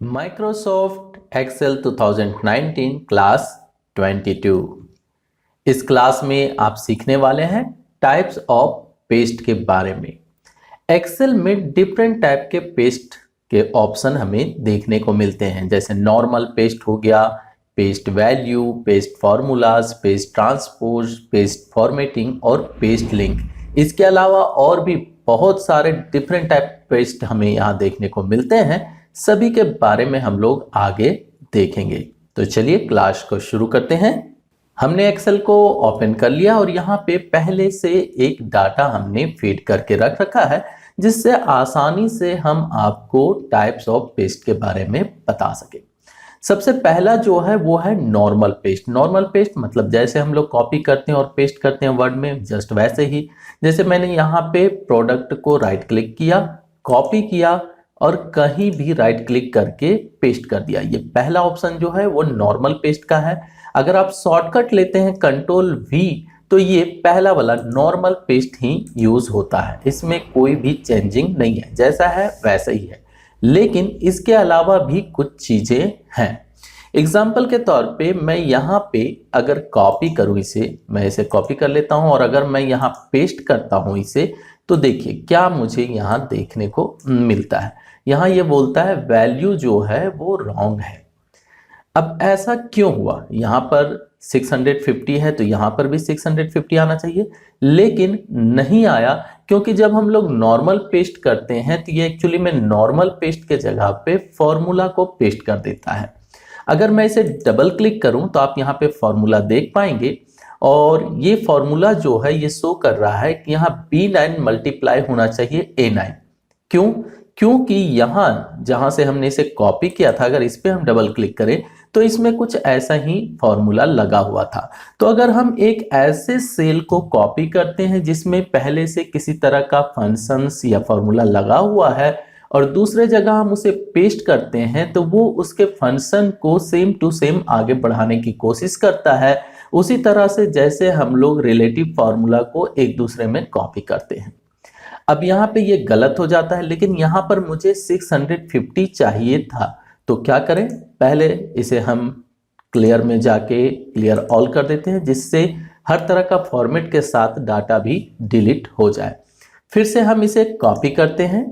Microsoft Excel 2019 class 22। इस class में आप सीखने वाले हैं टाइप्स ऑफ पेस्ट के बारे में। एक्सेल में डिफरेंट टाइप के पेस्ट के ऑप्शन हमें देखने को मिलते हैं, जैसे नॉर्मल पेस्ट हो गया, paste value, paste formulas, paste transpose, paste formatting और पेस्ट लिंक। इसके अलावा और भी बहुत सारे डिफरेंट टाइप पेस्ट हमें यहाँ देखने को मिलते हैं। सभी के बारे में हम लोग आगे देखेंगे। तो चलिए क्लास को शुरू करते हैं। हमने एक्सेल को ओपन कर लिया और यहाँ पे पहले से एक डाटा हमने फीड करके रख रखा है, जिससे आसानी से हम आपको टाइप्स ऑफ पेस्ट के बारे में बता सके। सबसे पहला जो है वो है नॉर्मल पेस्ट। नॉर्मल पेस्ट मतलब जैसे हम लोग कॉपी करते हैं और पेस्ट करते हैं वर्ड में, जस्ट वैसे ही। जैसे मैंने यहाँ पे प्रोडक्ट को राइट क्लिक किया, कॉपी किया और कहीं भी राइट क्लिक करके पेस्ट कर दिया। ये पहला ऑप्शन जो है वो नॉर्मल पेस्ट का है। अगर आप शॉर्टकट लेते हैं कंट्रोल वी, तो ये पहला वाला नॉर्मल पेस्ट ही यूज होता है। इसमें कोई भी चेंजिंग नहीं है, जैसा है वैसा ही है। लेकिन इसके अलावा भी कुछ चीजें हैं। एग्जाम्पल के तौर पे मैं यहाँ पे अगर कॉपी करूँ इसे, मैं इसे कॉपी कर लेता हूँ और अगर मैं यहाँ पेस्ट करता हूँ इसे, तो देखिए क्या मुझे यहाँ देखने को मिलता है। यहाँ ये बोलता है वैल्यू जो है वो रॉन्ग है। अब ऐसा क्यों हुआ? यहाँ पर 650 है तो यहाँ पर भी 650 आना चाहिए, लेकिन नहीं आया, क्योंकि जब हम लोग नॉर्मल पेस्ट करते हैं तो ये एक्चुअली में नॉर्मल पेस्ट के जगह पे फॉर्मूला को पेस्ट कर देता है। अगर मैं इसे डबल क्लिक करूं तो आप यहाँ पे फॉर्मूला देख पाएंगे और ये फॉर्मूला जो है ये शो कर रहा है कि यहाँ B9 मल्टीप्लाई होना चाहिए A9। क्यों? क्योंकि यहाँ जहां से हमने इसे कॉपी किया था, अगर इस पे हम डबल क्लिक करें तो इसमें कुछ ऐसा ही फॉर्मूला लगा हुआ था। तो अगर हम एक ऐसे सेल को कॉपी करते हैं जिसमें पहले से किसी तरह का फंक्शंस या फॉर्मूला लगा हुआ है और दूसरे जगह हम उसे पेस्ट करते हैं, तो वो उसके फंक्शन को सेम टू सेम आगे बढ़ाने की कोशिश करता है, उसी तरह से जैसे हम लोग रिलेटिव फॉर्मूला को एक दूसरे में कॉपी करते हैं। अब यहाँ पे ये गलत हो जाता है, लेकिन यहाँ पर मुझे 650 चाहिए था। तो क्या करें? पहले इसे हम क्लियर में जाके क्लियर ऑल कर देते हैं, जिससे हर तरह का फॉर्मेट के साथ डाटा भी डिलीट हो जाए। फिर से हम इसे कॉपी करते हैं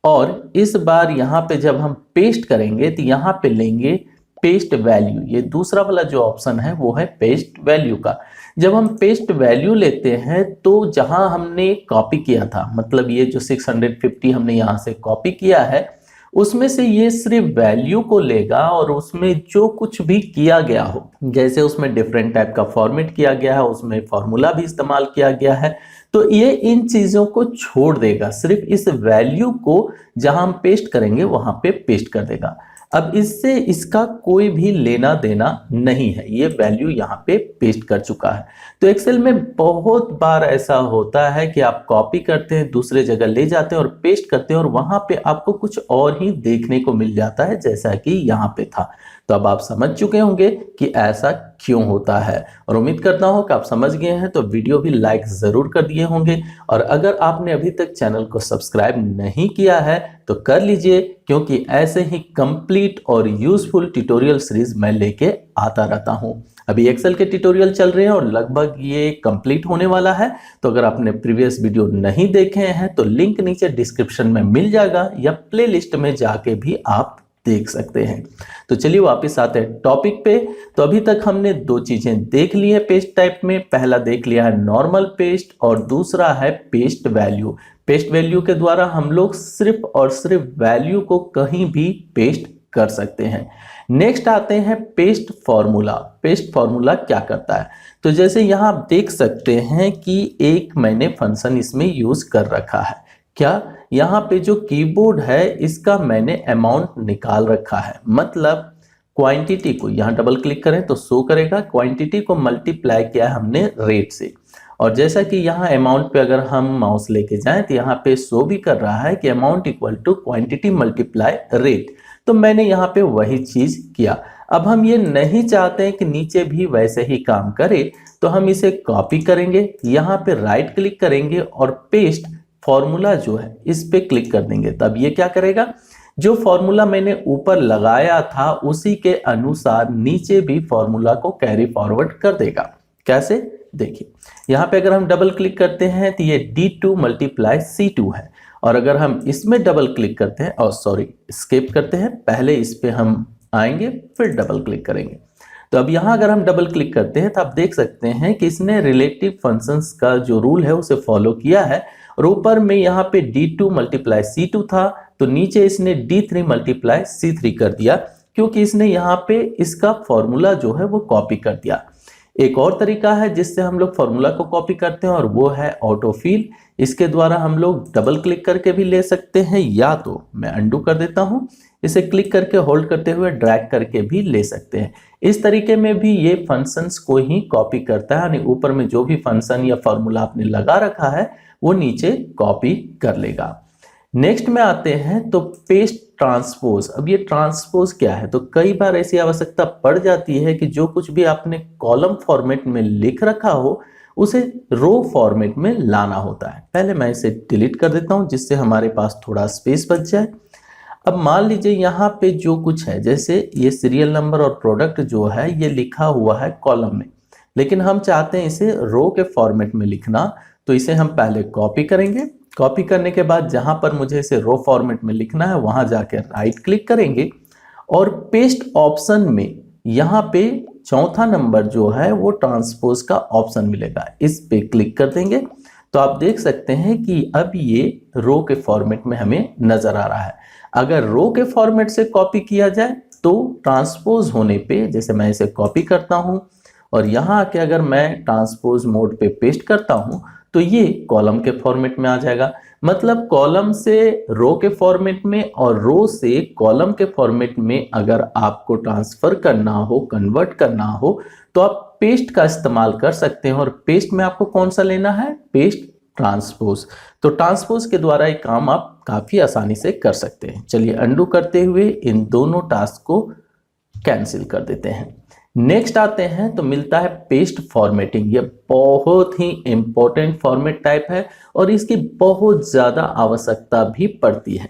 और इस बार यहाँ पे जब हम पेस्ट करेंगे तो यहाँ पे लेंगे पेस्ट वैल्यू। ये दूसरा वाला जो ऑप्शन है वो है पेस्ट वैल्यू का। जब हम पेस्ट वैल्यू लेते हैं तो जहां हमने कॉपी किया था, मतलब ये जो 650 हमने यहां से कॉपी किया है, उसमें से ये सिर्फ वैल्यू को लेगा और उसमें जो कुछ भी किया गया हो, जैसे उसमें डिफरेंट टाइप का फॉर्मेट किया गया है, उसमें फॉर्मूला भी इस्तेमाल किया गया है, तो ये इन चीजों को छोड़ देगा। सिर्फ इस वैल्यू को जहां हम पेस्ट करेंगे वहां पे पेस्ट कर देगा। अब इससे इसका कोई भी लेना देना नहीं है, ये वैल्यू यहाँ पे पेस्ट कर चुका है। तो एक्सेल में बहुत बार ऐसा होता है कि आप कॉपी करते हैं, दूसरे जगह ले जाते हैं और पेस्ट करते हैं और वहां पे आपको कुछ और ही देखने को मिल जाता है जैसा कि यहाँ पे था। तो अब आप समझ चुके होंगे कि ऐसा क्यों होता है और उम्मीद करता हूं कि आप समझ गए हैं। तो वीडियो भी लाइक जरूर कर दिए होंगे और अगर आपने अभी तक चैनल को सब्सक्राइब नहीं किया है तो कर लीजिए, क्योंकि ऐसे ही कंप्लीट और यूजफुल ट्यूटोरियल सीरीज मैं लेके आता रहता हूं। अभी एक्सेल के ट्यूटोरियल चल रहे हैं और लगभग ये कंप्लीट होने वाला है। तो अगर आपने प्रीवियस वीडियो नहीं देखे हैं तो लिंक नीचे डिस्क्रिप्शन में मिल जाएगा या प्लेलिस्ट में जाके भी आप देख सकते हैं। तो चलिए वापस आते हैं टॉपिक पे। तो अभी तक हमने दो चीजें देख ली है पेस्ट टाइप में। पहला देख लिया है नॉर्मल पेस्ट और दूसरा है पेस्ट वैल्यू। पेस्ट वैल्यू के द्वारा हम लोग सिर्फ और सिर्फ वैल्यू को कहीं भी पेस्ट कर सकते हैं। नेक्स्ट आते हैं पेस्ट फॉर्मूला। पेस्ट फॉर्मूला क्या करता है? तो जैसे यहाँ आप देख सकते हैं कि एक मैंने फंक्शन इसमें यूज कर रखा है। क्या? यहाँ पे जो कीबोर्ड है इसका मैंने अमाउंट निकाल रखा है, मतलब क्वांटिटी को यहाँ डबल क्लिक करें तो शो करेगा, क्वांटिटी को मल्टीप्लाई किया है हमने रेट से। और जैसा कि यहाँ अमाउंट पे अगर हम माउस लेके जाएं तो यहाँ पे शो भी कर रहा है कि amount equal to quantity multiply rate. तो मैंने यहाँ पे वही चीज किया। अब हम ये नहीं चाहते हैं कि नीचे भी वैसे ही काम करे, तो हम इसे कॉपी करेंगे, यहाँ पे राइट क्लिक करेंगे और पेस्ट फॉर्मूला जो है इस पे क्लिक कर देंगे। तब ये क्या करेगा? जो फॉर्मूला मैंने ऊपर लगाया था उसी के अनुसार नीचे भी फॉर्मूला को कैरी फॉरवर्ड कर देगा। कैसे? देखिए यहाँ पे अगर हम डबल क्लिक करते हैं तो ये D2 मल्टीप्लाई C2 है, और अगर हम इसमें डबल क्लिक करते हैं और स्किप करते हैं, पहले इस पे हम आएंगे फिर डबल क्लिक करेंगे। तो अब यहाँ अगर हम डबल क्लिक करते हैं तो आप देख सकते हैं कि इसने रिलेटिव फंक्शंस का जो रूल है उसे फॉलो किया है, और ऊपर में यहाँ पे D2 मल्टीप्लाई C2 था तो नीचे इसने D3 मल्टीप्लाई C3 कर दिया, क्योंकि इसने यहाँ पे इसका फॉर्मूला जो है वो कॉपी कर दिया। एक और तरीका है जिससे हम लोग फॉर्मूला को कॉपी करते हैं और वो है ऑटोफिल। इसके द्वारा हम लोग डबल क्लिक करके भी ले सकते हैं, या तो मैं अंडू कर देता हूं, इसे क्लिक करके होल्ड करते हुए ड्रैग करके भी ले सकते हैं। इस तरीके में भी ये फंक्शंस को ही कॉपी करता है, यानी ऊपर में जो भी फंक्शन या फॉर्मूला आपने लगा रखा है वो नीचे कॉपी कर लेगा। नेक्स्ट में आते हैं तो पेस्ट ट्रांसपोज। अब ये ट्रांसपोज क्या है? तो कई बार ऐसी आवश्यकता पड़ जाती है कि जो कुछ भी आपने कॉलम फॉर्मेट में लिख रखा हो उसे रो फॉर्मेट में लाना होता है। पहले मैं इसे डिलीट कर देता हूं जिससे हमारे पास थोड़ा स्पेस बच जाए। अब मान लीजिए यहाँ पे जो कुछ है, जैसे ये सीरियल नंबर और प्रोडक्ट जो है ये लिखा हुआ है कॉलम में, लेकिन हम चाहते हैं इसे रो के फॉर्मेट में लिखना, तो इसे हम पहले कॉपी करेंगे। कॉपी करने के बाद जहां पर मुझे इसे रो फॉर्मेट में लिखना है वहां जाके राइट क्लिक करेंगे और पेस्ट ऑप्शन में यहाँ पे चौथा नंबर जो है वो ट्रांसपोज का ऑप्शन मिलेगा, इस पे क्लिक कर देंगे तो आप देख सकते हैं कि अब ये रो के फॉर्मेट में हमें नजर आ रहा है। अगर रो के फॉर्मेट से कॉपी किया जाए तो ट्रांसपोज होने पे, जैसे मैं इसे कॉपी करता हूं और यहाँ आके अगर मैं ट्रांसपोज मोड पे पेस्ट करता हूं तो ये कॉलम के फॉर्मेट में आ जाएगा। मतलब कॉलम से रो के फॉर्मेट में और रो से कॉलम के फॉर्मेट में अगर आपको ट्रांसफर करना हो, कन्वर्ट करना हो, तो आप पेस्ट का इस्तेमाल कर सकते हैं। और पेस्ट में आपको कौन सा लेना है? Paste transpose. तो ट्रांसपोज के द्वारा ये काम आप काफी आसानी से कर सकते हैं। चलिए अंडू करते हुए इन दोनों टास्क को कैंसिल कर देते हैं। नेक्स्ट आते हैं तो मिलता है पेस्ट फॉर्मेटिंग। ये बहुत ही इंपॉर्टेंट फॉर्मेट टाइप है और इसकी बहुत ज्यादा आवश्यकता भी पड़ती है।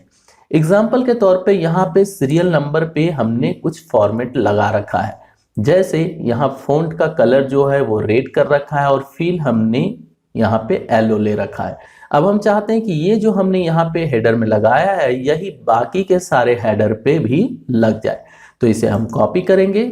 एग्जाम्पल के तौर पे यहाँ पे सीरियल नंबर पे हमने कुछ फॉर्मेट लगा रखा है, जैसे यहाँ फॉन्ट का कलर जो है वो रेड कर रखा है और फील हमने यहाँ पे येलो ले रखा है। अब हम चाहते हैं कि ये जो हमने यहाँ पे हेडर में लगाया है यही बाकी के सारे हेडर पे भी लग जाए, तो इसे हम कॉपी करेंगे।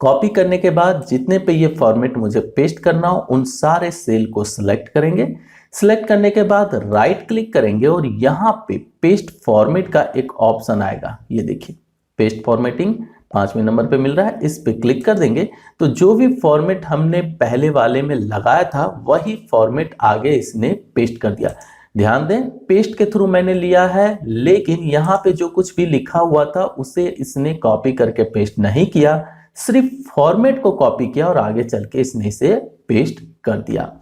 कॉपी करने के बाद जितने पे ये फॉर्मेट मुझे पेस्ट करना हो उन सारे सेल को सिलेक्ट करेंगे। सिलेक्ट करने के बाद राइट क्लिक करेंगे और यहाँ पे पेस्ट फॉर्मेट का एक ऑप्शन आएगा, ये देखिए पेस्ट फॉर्मेटिंग 5वें नंबर पे मिल रहा है, इस पे क्लिक कर देंगे तो जो भी फॉर्मेट हमने पहले वाले में लगाया था वही फॉर्मेट आगे इसने पेस्ट कर दिया। ध्यान दें पेस्ट के थ्रू मैंने लिया है, लेकिन यहाँ पे जो कुछ भी लिखा हुआ था उसे इसने कॉपी करके पेस्ट नहीं किया, सिर्फ फॉर्मेट को कॉपी किया और आगे चल के इसने इसे पेस्ट कर दिया।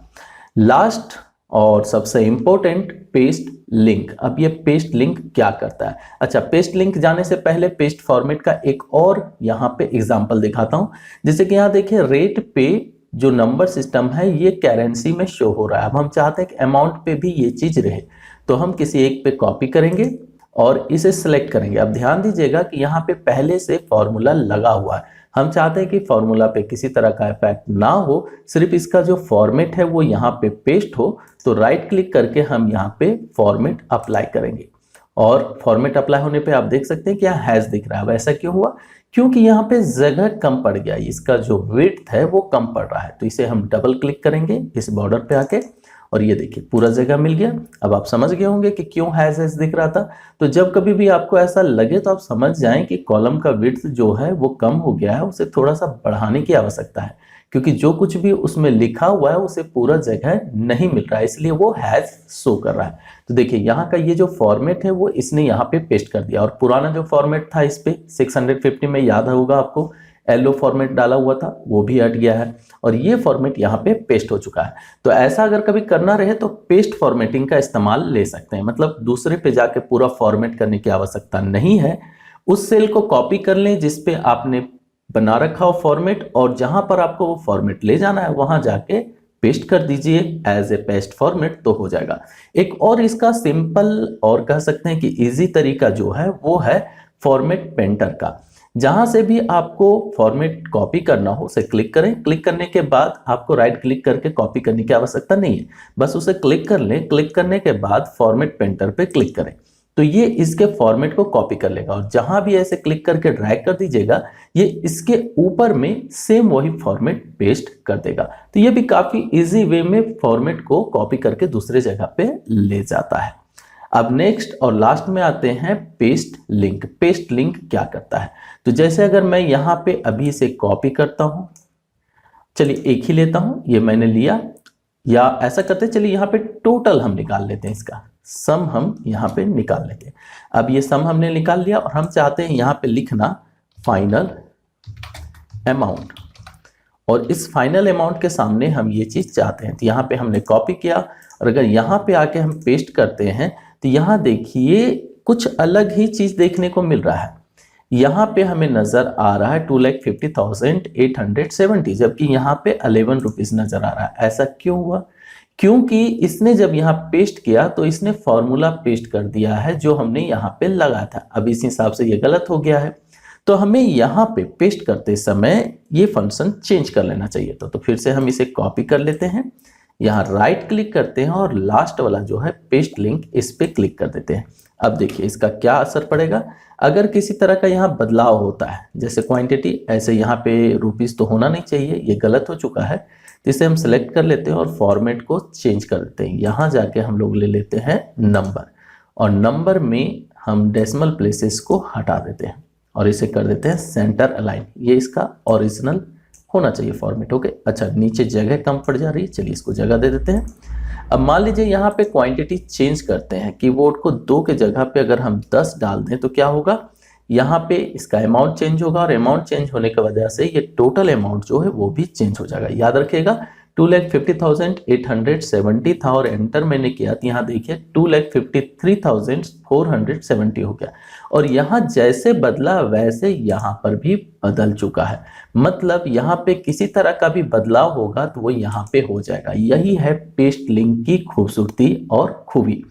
लास्ट और सबसे इंपॉर्टेंट पेस्ट लिंक। अब ये पेस्ट लिंक क्या करता है? अच्छा, पेस्ट लिंक जाने से पहले पेस्ट फॉर्मेट का एक और यहाँ पे एग्जांपल दिखाता हूँ। जैसे कि यहाँ देखिए रेट पे जो नंबर सिस्टम है ये करेंसी में शो हो रहा है। अब हम चाहते हैं कि अमाउंट पे भी ये चीज रहे, तो हम किसी एक पे कॉपी करेंगे और इसे सिलेक्ट करेंगे। अब ध्यान दीजिएगा कि यहाँ पे पहले से फॉर्मूला लगा हुआ है। हम चाहते हैं कि फॉर्मूला पे किसी तरह का इफेक्ट ना हो, सिर्फ इसका जो फॉर्मेट है वो यहाँ पे पेस्ट हो, तो राइट क्लिक करके हम यहाँ पे फॉर्मेट अप्लाई करेंगे और फॉर्मेट अप्लाई होने पे आप देख सकते हैं कि यहाँ हैज दिख रहा है। वैसा क्यों हुआ? क्योंकि यहाँ पे जगह कम पड़ गया, इसका जो विड्थ है वो कम पड़ रहा है। तो इसे हम डबल क्लिक करेंगे इस बॉर्डर पे आके और ये देखिए पूरा जगह मिल गया। अब आप समझ गए होंगे कि क्यों हैज दिख रहा था। तो जब कभी भी आपको ऐसा लगे तो आप समझ जाएं कि कॉलम का विड्थ जो है वो कम हो गया है, उसे थोड़ा सा बढ़ाने की आवश्यकता है, क्योंकि जो कुछ भी उसमें लिखा हुआ है उसे पूरा जगह नहीं मिल रहा है, इसलिए वो हैज शो कर रहा है। तो देखिए यहाँ का ये जो फॉर्मेट है वो इसने यहाँ पे पेस्ट कर दिया और पुराना जो फॉर्मेट था इस पे 650 में याद होगा आपको येलो फॉर्मेट डाला हुआ था वो भी हट गया है और ये फॉर्मेट यहाँ पे पेस्ट हो चुका है। तो ऐसा अगर कभी करना रहे तो पेस्ट फॉर्मेटिंग का इस्तेमाल ले सकते हैं, मतलब दूसरे पे जाके पूरा फॉर्मेट करने की आवश्यकता नहीं है। उस सेल को कॉपी कर लें जिसपे आपने बना रखा हो फॉर्मेट और जहां पर आपको वो फॉर्मेट ले जाना है वहां जाके पेस्ट कर दीजिए एज ए पेस्ट फॉर्मेट तो हो जाएगा। एक और इसका सिंपल और कह सकते हैं कि इजी तरीका जो है वो है फॉर्मेट पेंटर का। जहां से भी आपको फॉर्मेट कॉपी करना हो उसे क्लिक करें, क्लिक करने के बाद आपको राइट क्लिक करके कॉपी करने की आवश्यकता नहीं है, बस उसे क्लिक कर लें। क्लिक करने के बाद फॉर्मेट पेंटर पे क्लिक करें तो ये इसके फॉर्मेट को कॉपी कर लेगा और जहां भी ऐसे क्लिक करके ड्रैग कर दीजिएगा ये इसके ऊपर में सेम वही फॉर्मेट पेस्ट कर देगा। तो ये भी काफी इजी वे में फॉर्मेट को कॉपी करके दूसरे जगह पे ले जाता है। अब नेक्स्ट और लास्ट में आते हैं पेस्ट लिंक। पेस्ट लिंक क्या करता है, तो जैसे अगर मैं यहां पे अभी इसे कॉपी करता हूं, चलिए एक ही लेता हूं, ये मैंने लिया, या ऐसा करते हैं चलिए यहाँ पे टोटल हम निकाल लेते हैं, इसका सम हम यहाँ पे निकाल लेते हैं। अब ये सम हमने निकाल लिया और हम चाहते हैं यहाँ पे लिखना फाइनल अमाउंट, और इस फाइनल अमाउंट के सामने हम ये चीज चाहते हैं। तो यहाँ पे हमने कॉपी किया और अगर यहाँ पे आके हम पेस्ट करते हैं तो यहाँ देखिए कुछ अलग ही चीज देखने को मिल रहा है। यहाँ पे हमें नजर आ रहा है 2,50,870, जबकि यहाँ पे 11 रुपीज नजर आ रहा है। ऐसा क्यों हुआ? क्योंकि इसने जब यहाँ पेस्ट किया तो इसने फॉर्मूला पेस्ट कर दिया है जो हमने यहाँ पे लगाया था। अब इस हिसाब से ये गलत हो गया है, तो हमें यहाँ पे पेस्ट करते समय ये फंक्शन चेंज कर लेना चाहिए। तो फिर से हम इसे कॉपी कर लेते हैं, यहाँ राइट क्लिक करते हैं और लास्ट वाला जो है पेस्ट लिंक, इस पे क्लिक कर देते हैं। अब देखिए इसका क्या असर पड़ेगा। अगर किसी तरह का यहाँ बदलाव होता है, जैसे क्वांटिटी, ऐसे यहाँ पे रुपीस तो होना नहीं चाहिए, ये गलत हो चुका है, तो इसे हम सेलेक्ट कर लेते हैं और फॉर्मेट को चेंज कर देते हैं। यहाँ जाके हम लोग ले लेते हैं नंबर, और नंबर में हम डेसिमल प्लेसेस को हटा देते हैं और इसे कर देते हैं सेंटर अलाइन। ये इसका ओरिजिनल होना चाहिए फॉर्मेट। ओके, अच्छा नीचे जगह कम पड़ जा रही है, चलिए इसको जगह दे देते हैं। अब मान लीजिए यहाँ पे क्वांटिटी चेंज करते हैं, कीबोर्ड को 2 के जगह पे अगर हम 10 डाल दें तो क्या होगा, यहाँ पे इसका अमाउंट चेंज होगा और अमाउंट चेंज होने की वजह से ये टोटल अमाउंट जो है वो भी चेंज हो जाएगा। याद रखिएगा 2,50,870 था और एंटर मैंने किया तो यहाँ देखिए 2,53,470 हो गया, और यहाँ जैसे बदला वैसे यहाँ पर भी बदल चुका है। मतलब यहाँ पे किसी तरह का भी बदलाव होगा तो वो यहाँ पे हो जाएगा। यही है पेस्ट लिंक की खूबसूरती और खूबी।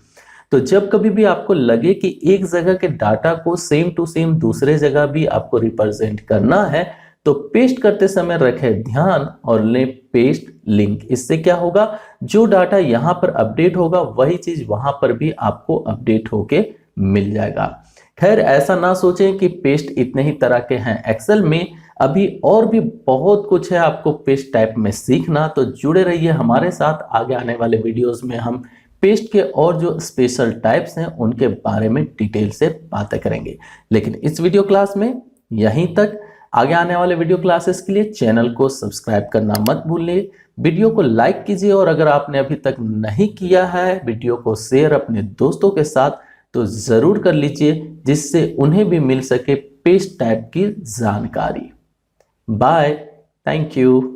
तो जब कभी भी आपको लगे कि एक जगह के डाटा को सेम टू सेम दूसरे जगह भी आपको रिप्रेजेंट करना है तो पेस्ट करते समय रखें ध्यान और लें पेस्ट लिंक। इससे क्या होगा, जो डाटा यहां पर अपडेट होगा वही चीज वहां पर भी आपको अपडेट होके मिल जाएगा। खैर ऐसा ना सोचें कि पेस्ट इतने ही तरह के हैं, एक्सेल में अभी और भी बहुत कुछ है आपको पेस्ट टाइप में सीखना। तो जुड़े रहिए हमारे साथ, आगे आने वाले वीडियोस में हम पेस्ट के और जो स्पेशल टाइप्स हैं उनके बारे में डिटेल से बातें करेंगे। लेकिन इस वीडियो क्लास में यहीं तक। आगे आने वाले वीडियो क्लासेस के लिए चैनल को सब्सक्राइब करना मत भूलिए, वीडियो को लाइक कीजिए, और अगर आपने अभी तक नहीं किया है वीडियो को शेयर अपने दोस्तों के साथ तो जरूर कर लीजिए, जिससे उन्हें भी मिल सके पेस्ट टाइप की जानकारी। Bye, thank you.